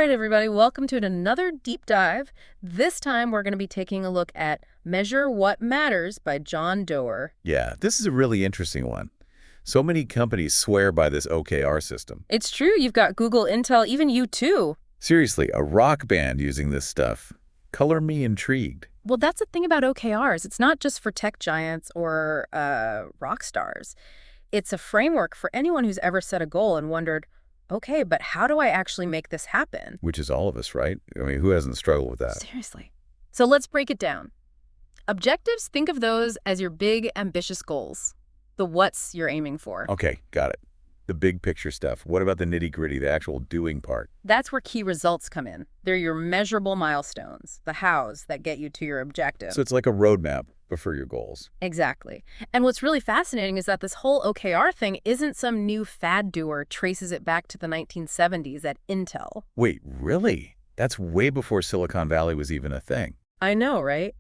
right, everybody, welcome to another deep dive. This time we're going to be taking a look at Measure What Matters by John Doerr. Yeah, this is a really interesting one. So many companies swear by this OKR system. It's true, you've got Google, Intel, even you too. Seriously, a rock band using this stuff. Color me intrigued. Well, that's the thing about OKRs. It's not just for tech giants or rock stars. It's a framework for anyone who's ever set a goal and wondered, okay, but how do I actually make this happen? Which is all of us, right? I mean, who hasn't struggled with that? Seriously. So let's break it down. Objectives, think of those as your big, ambitious goals. The what's you're aiming for. Okay, got it. The big picture stuff. What about the nitty-gritty, the actual doing part? That's where key results come in. They're your measurable milestones, the hows that get you to your objective. So it's like a roadmap, but for your goals. Exactly. And what's really fascinating is that this whole OKR thing isn't some new fad doer traces it back to the 1970s at Intel. Wait, really? That's way before Silicon Valley was even a thing. I know, right?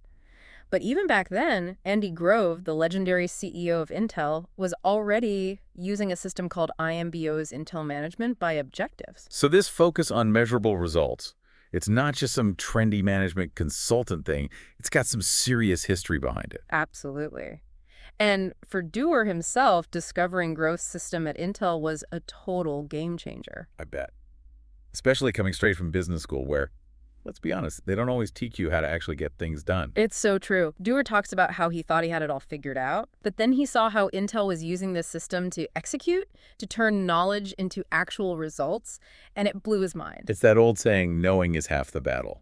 But even back then, Andy Grove, the legendary CEO of Intel, was already using a system called IMBO's Intel Management by Objectives. So this focus on measurable results, it's not just some trendy management consultant thing. It's got some serious history behind it. Absolutely. And for Doerr himself, discovering Grove's system at Intel was a total game changer. I bet. Especially coming straight from business school where, let's be honest, they don't always teach you how to actually get things done. It's so true. Doerr talks about how he thought he had it all figured out, but then he saw how Intel was using this system to execute, to turn knowledge into actual results, and it blew his mind. It's that old saying, knowing is half the battle.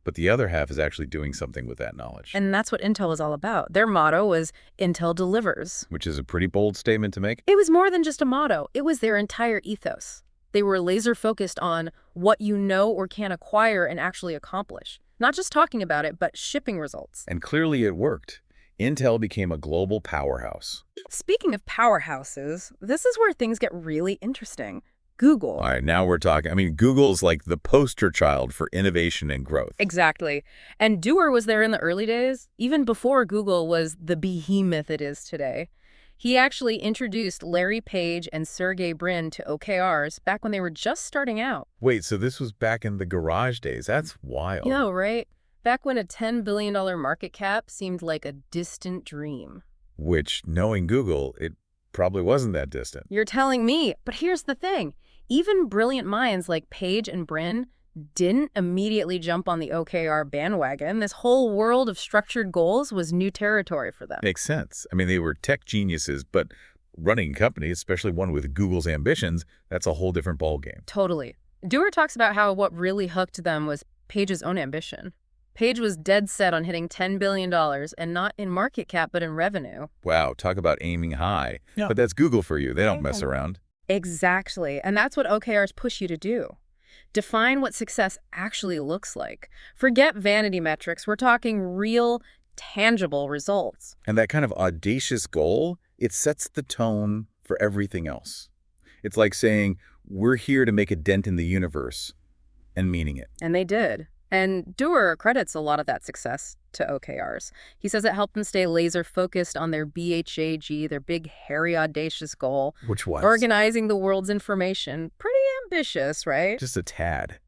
But the other half is actually doing something with that knowledge. And that's what Intel was all about. Their motto was, Intel delivers. Which is a pretty bold statement to make. It was more than just a motto. It was their entire ethos. They were laser-focused on what you know or can acquire and actually accomplish. Not just talking about it, but shipping results. And clearly it worked. Intel became a global powerhouse. Speaking of powerhouses, this is where things get really interesting. Google. All right, now we're talking. I mean, Google's like the poster child for innovation and growth. Exactly. And Doerr was there in the early days, even before Google was the behemoth it is today. He actually introduced Larry Page and Sergey Brin to OKRs back when they were just starting out. Wait, so this was back in the garage days. That's wild. Yeah, right? Back when a $10 billion market cap seemed like a distant dream. Which, knowing Google, it probably wasn't that distant. You're telling me, but here's the thing. Even brilliant minds like Page and Brin didn't immediately jump on the OKR bandwagon. This whole world of structured goals was new territory for them. Makes sense. I mean, they were tech geniuses, but running a company, especially one with Google's ambitions, that's a whole different ballgame. Totally. Doerr talks about how what really hooked them was Page's own ambition. Page was dead set on hitting $10 billion, and not in market cap, but in revenue. Wow, talk about aiming high. Yeah. But that's Google for you. They don't mess around. Exactly. And that's what OKRs push you to do. Define what success actually looks like. Forget vanity metrics. We're talking real, tangible results. And that kind of audacious goal, it sets the tone for everything else. It's like saying, we're here to make a dent in the universe, and meaning it. And they did. And Doerr credits a lot of that success to OKRs. He says it helped them stay laser-focused on their BHAG, their big, hairy, audacious goal. Which was? Organizing the world's information. Pretty ambitious, right? Just a tad.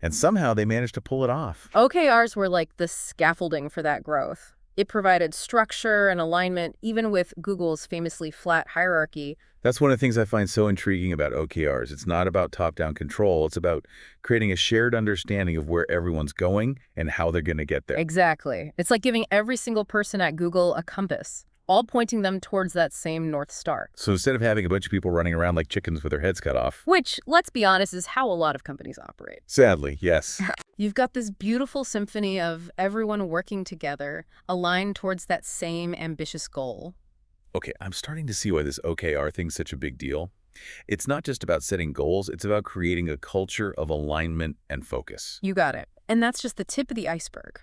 And somehow they managed to pull it off. OKRs were like the scaffolding for that growth. It provided structure and alignment, even with Google's famously flat hierarchy. That's one of the things I find so intriguing about OKRs. It's not about top-down control. It's about creating a shared understanding of where everyone's going and how they're going to get there. Exactly. It's like giving every single person at Google a compass, all pointing them towards that same North Star. So instead of having a bunch of people running around like chickens with their heads cut off. Which, let's be honest, is how a lot of companies operate. Sadly, yes. You've got this beautiful symphony of everyone working together, aligned towards that same ambitious goal. Okay, I'm starting to see why this OKR thing's such a big deal. It's not just about setting goals, it's about creating a culture of alignment and focus. You got it. And that's just the tip of the iceberg.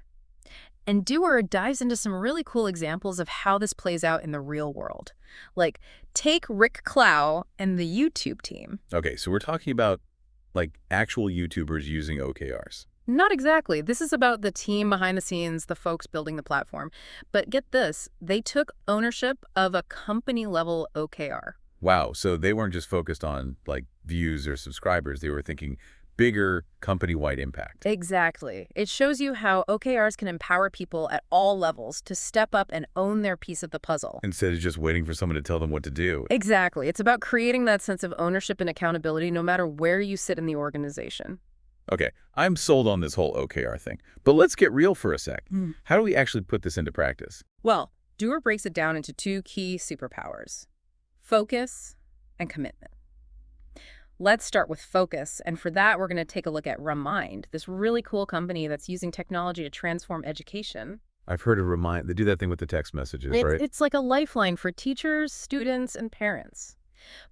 And Doerr dives into some really cool examples of how this plays out in the real world. Like, take Rick Clow and the YouTube team. Okay, so we're talking about, like, actual YouTubers using OKRs. Not exactly. This is about the team behind the scenes, the folks building the platform. But get this, they took ownership of a company-level OKR. Wow, so they weren't just focused on, like, views or subscribers. They were thinking bigger company-wide impact. Exactly. It shows you how OKRs can empower people at all levels to step up and own their piece of the puzzle. Instead of just waiting for someone to tell them what to do. Exactly. It's about creating that sense of ownership and accountability no matter where you sit in the organization. Okay, I'm sold on this whole OKR thing. But let's get real for a sec. How do we actually put this into practice? Well, Doerr breaks it down into two key superpowers: focus and commitment. Let's start with focus, and for that, we're going to take a look at Remind, this really cool company that's using technology to transform education. I've heard of Remind. They do that thing with the text messages, right? It's like a lifeline for teachers, students, and parents.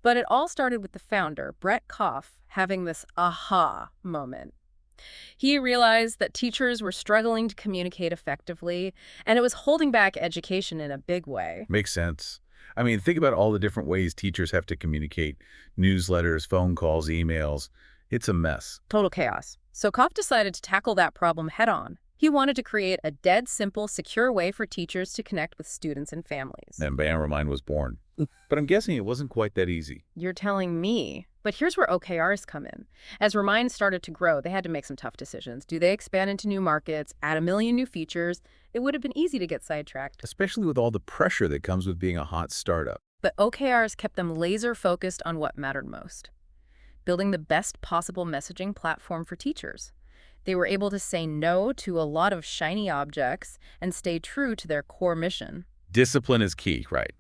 But it all started with the founder, Brett Koff, having this aha moment. He realized that teachers were struggling to communicate effectively, and it was holding back education in a big way. Makes sense. I mean, think about all the different ways teachers have to communicate. Newsletters, phone calls, emails. It's a mess. Total chaos. So Koff decided to tackle that problem head-on. He wanted to create a dead simple, secure way for teachers to connect with students and families. And bam, Remind was born. But I'm guessing it wasn't quite that easy. You're telling me. But here's where OKRs come in. As Remind started to grow, they had to make some tough decisions. Do they expand into new markets, add a million new features? It would have been easy to get sidetracked. Especially with all the pressure that comes with being a hot startup. But OKRs kept them laser-focused on what mattered most: building the best possible messaging platform for teachers. They were able to say no to a lot of shiny objects and stay true to their core mission. Discipline is key, right?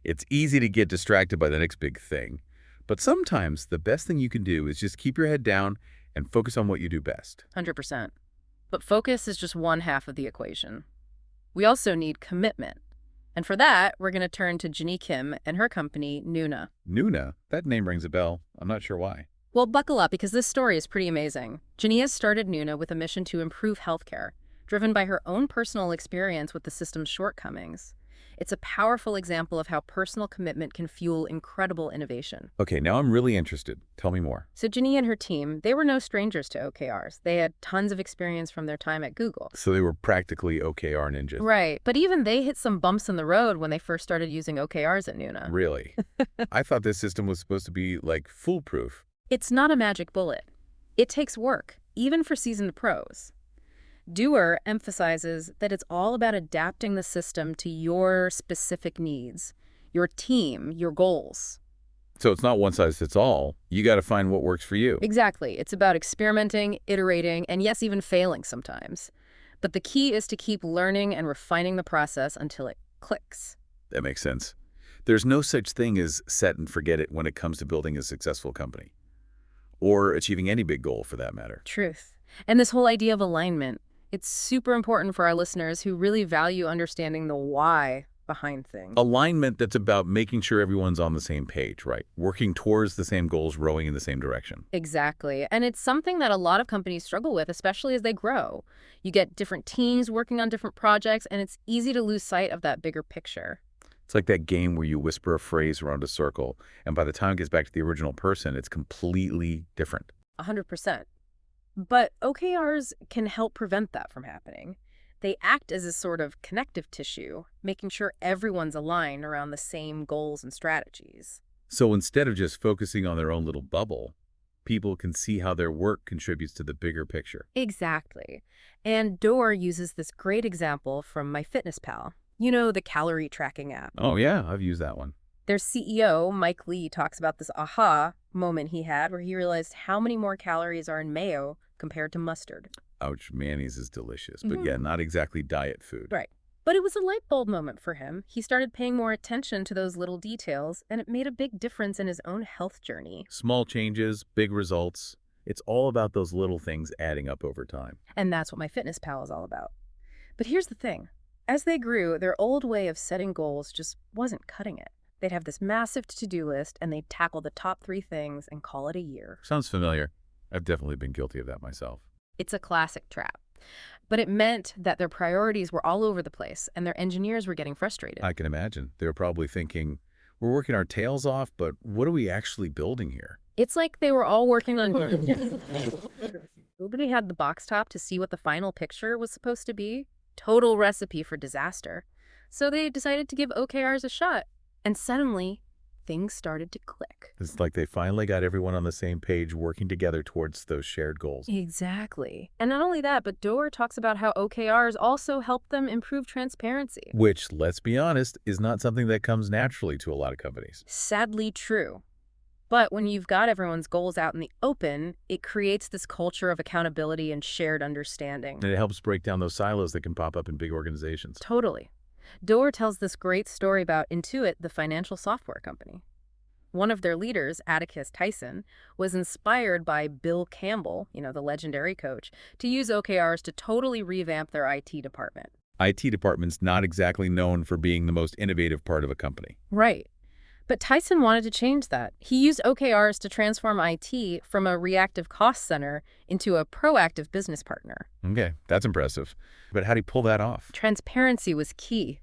It's easy to get distracted by the next big thing. But sometimes the best thing you can do is just keep your head down and focus on what you do best. 100%. But focus is just one half of the equation. We also need commitment. And for that, we're going to turn to Jenny Kim and her company, Nuna. Nuna? That name rings a bell. I'm not sure why. Well, buckle up, because this story is pretty amazing. Jenny has started Nuna with a mission to improve healthcare, driven by her own personal experience with the system's shortcomings. It's a powerful example of how personal commitment can fuel incredible innovation. Okay, now I'm really interested. Tell me more. So Jenny and her team, they were no strangers to OKRs. They had tons of experience from their time at Google. So they were practically OKR ninjas. Right, but even they hit some bumps in the road when they first started using OKRs at Nuna. Really? I thought this system was supposed to be, like, foolproof. It's not a magic bullet. It takes work, even for seasoned pros. Doerr emphasizes that it's all about adapting the system to your specific needs, your team, your goals. So it's not one size fits all. You got to find what works for you. Exactly. It's about experimenting, iterating, and yes, even failing sometimes. But the key is to keep learning and refining the process until it clicks. That makes sense. There's no such thing as set and forget it when it comes to building a successful company. Or achieving any big goal, for that matter. Truth. And this whole idea of alignment, it's super important for our listeners who really value understanding the why behind things. Alignment that's about making sure everyone's on the same page, right? Working towards the same goals, rowing in the same direction. Exactly. And it's something that a lot of companies struggle with, especially as they grow. You get different teams working on different projects, and it's easy to lose sight of that bigger picture. It's like that game where you whisper a phrase around a circle, and by the time it gets back to the original person, it's completely different. 100%. But OKRs can help prevent that from happening. They act as a sort of connective tissue, making sure everyone's aligned around the same goals and strategies. So instead of just focusing on their own little bubble, people can see how their work contributes to the bigger picture. Exactly. And Doerr uses this great example from MyFitnessPal. You know, the calorie tracking app. Oh, yeah, I've used that one. Their CEO, Mike Lee, talks about this aha moment he had where he realized how many more calories are in mayo compared to mustard. Ouch, mayonnaise is delicious, but yeah, not exactly diet food. Right. But it was a light bulb moment for him. He started paying more attention to those little details, and it made a big difference in his own health journey. Small changes, big results. It's all about those little things adding up over time. And that's what MyFitnessPal is all about. But here's the thing. As they grew, their old way of setting goals just wasn't cutting it. They'd have this massive to-do list, and they'd tackle the top 3 things and call it a year. Sounds familiar. I've definitely been guilty of that myself. It's a classic trap. But it meant that their priorities were all over the place, and their engineers were getting frustrated. I can imagine. They were probably thinking, we're working our tails off, but what are we actually building here? It's like they were all working on... Nobody had the box top to see what the final picture was supposed to be. Total recipe for disaster. So they decided to give OKRs a shot. And suddenly, things started to click. It's like they finally got everyone on the same page working together towards those shared goals. Exactly. And not only that, but Doerr talks about how OKRs also help them improve transparency. Which, let's be honest, is not something that comes naturally to a lot of companies. Sadly true. But when you've got everyone's goals out in the open, it creates this culture of accountability and shared understanding. And it helps break down those silos that can pop up in big organizations. Totally. Doerr tells this great story about Intuit, the financial software company. One of their leaders, Atticus Tyson, was inspired by Bill Campbell, the legendary coach, to use OKRs to totally revamp their IT department. IT department's not exactly known for being the most innovative part of a company. Right. But Tyson wanted to change that. He used OKRs to transform IT from a reactive cost center into a proactive business partner. Okay, that's impressive. But how do you pull that off? Transparency was key.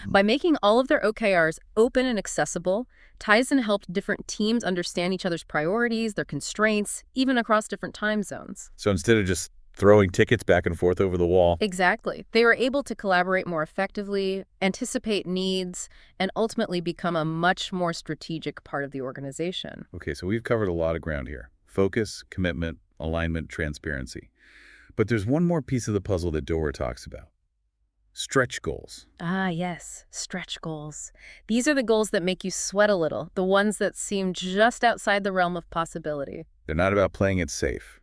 By making all of their OKRs open and accessible, Tyson helped different teams understand each other's priorities, their constraints, even across different time zones. So instead of just throwing tickets back and forth over the wall. Exactly. They were able to collaborate more effectively, anticipate needs, and ultimately become a much more strategic part of the organization. Okay, so we've covered a lot of ground here. Focus, commitment, alignment, transparency. But there's one more piece of the puzzle that Doerr talks about. Stretch goals. Ah, yes. Stretch goals. These are the goals that make you sweat a little, the ones that seem just outside the realm of possibility. They're not about playing it safe.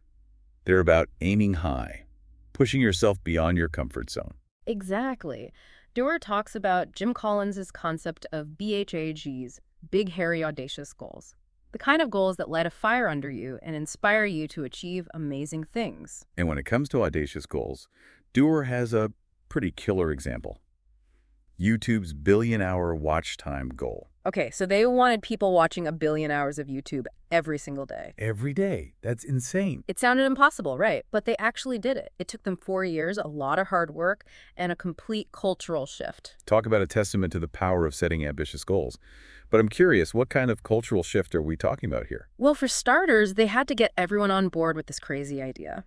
They're about aiming high, pushing yourself beyond your comfort zone. Exactly. Doerr talks about Jim Collins' concept of BHAGs, big, hairy, audacious goals. The kind of goals that light a fire under you and inspire you to achieve amazing things. And when it comes to audacious goals, Doerr has a pretty killer example. YouTube's billion-hour watch time goal. Okay, so they wanted people watching 1 billion hours of YouTube every single day. Every day. That's insane. It sounded impossible, right? But they actually did it. It took them 4 years, a lot of hard work, and a complete cultural shift. Talk about a testament to the power of setting ambitious goals. But I'm curious, what kind of cultural shift are we talking about here? Well, for starters, they had to get everyone on board with this crazy idea.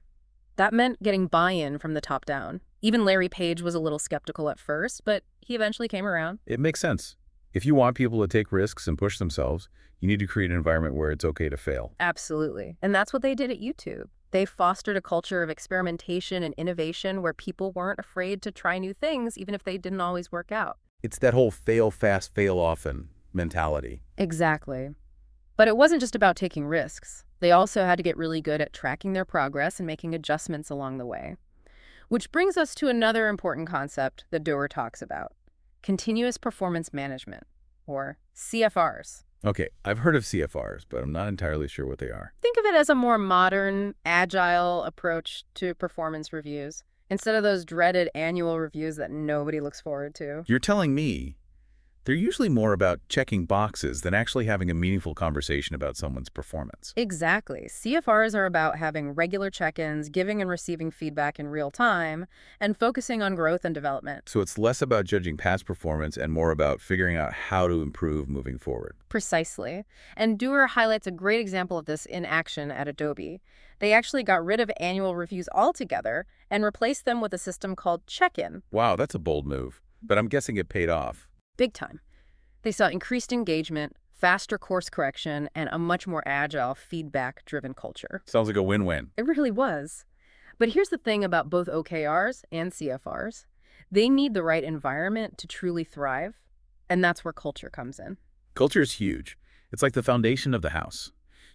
That meant getting buy-in from the top down. Even Larry Page was a little skeptical at first, but he eventually came around. It makes sense. If you want people to take risks and push themselves, you need to create an environment where it's okay to fail. Absolutely. And that's what they did at YouTube. They fostered a culture of experimentation and innovation where people weren't afraid to try new things, even if they didn't always work out. It's that whole fail fast, fail often mentality. Exactly. But it wasn't just about taking risks. They also had to get really good at tracking their progress and making adjustments along the way. Which brings us to another important concept that Doerr talks about: continuous performance management, or CFRs. Okay, I've heard of CFRs, but I'm not entirely sure what they are. Think of it as a more modern, agile approach to performance reviews, instead of those dreaded annual reviews that nobody looks forward to. You're telling me they're usually more about checking boxes than actually having a meaningful conversation about someone's performance. Exactly. CFRs are about having regular check-ins, giving and receiving feedback in real time, and focusing on growth and development. So it's less about judging past performance and more about figuring out how to improve moving forward. Precisely. And Doerr highlights a great example of this in action at Adobe. They actually got rid of annual reviews altogether and replaced them with a system called check-in. Wow, that's a bold move, but I'm guessing it paid off. Big time. They saw increased engagement, faster course correction, and a much more agile, feedback-driven culture. Sounds like a win-win. It really was. But here's the thing about both OKRs and CFRs. They need the right environment to truly thrive, and that's where culture comes in. Culture is huge. It's like the foundation of the house.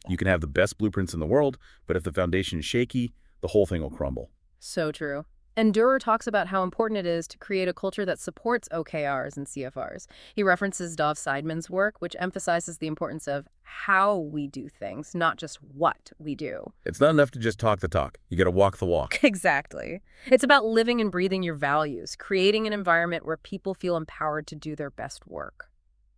You can have the best blueprints in the world, but if the foundation is shaky, the whole thing will crumble. So true. And Doerr talks about how important it is to create a culture that supports OKRs and CFRs. He references Dov Seidman's work, which emphasizes the importance of how we do things, not just what we do. It's not enough to just talk the talk. You got to walk the walk. Exactly. It's about living and breathing your values, creating an environment where people feel empowered to do their best work.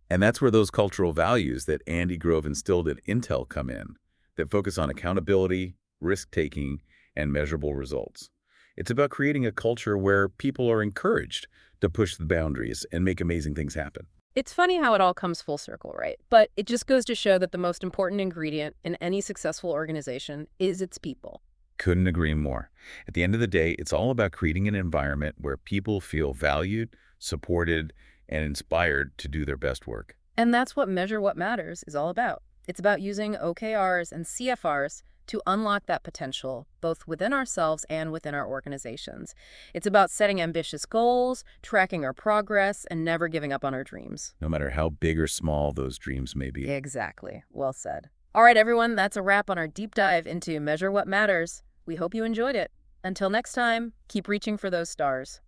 And that's where those cultural values that Andy Grove instilled at Intel come in, that focus on accountability, risk-taking, and measurable results. It's about creating a culture where people are encouraged to push the boundaries and make amazing things happen. It's funny how it all comes full circle, right? But it just goes to show that the most important ingredient in any successful organization is its people. Couldn't agree more. At the end of the day, it's all about creating an environment where people feel valued, supported, and inspired to do their best work. And that's what Measure What Matters is all about. It's about using OKRs and CFRs to unlock that potential, both within ourselves and within our organizations. It's about setting ambitious goals, tracking our progress, and never giving up on our dreams. No matter how big or small those dreams may be. Exactly. Well said. All right, everyone, that's a wrap on our deep dive into Measure What Matters. We hope you enjoyed it. Until next time, keep reaching for those stars.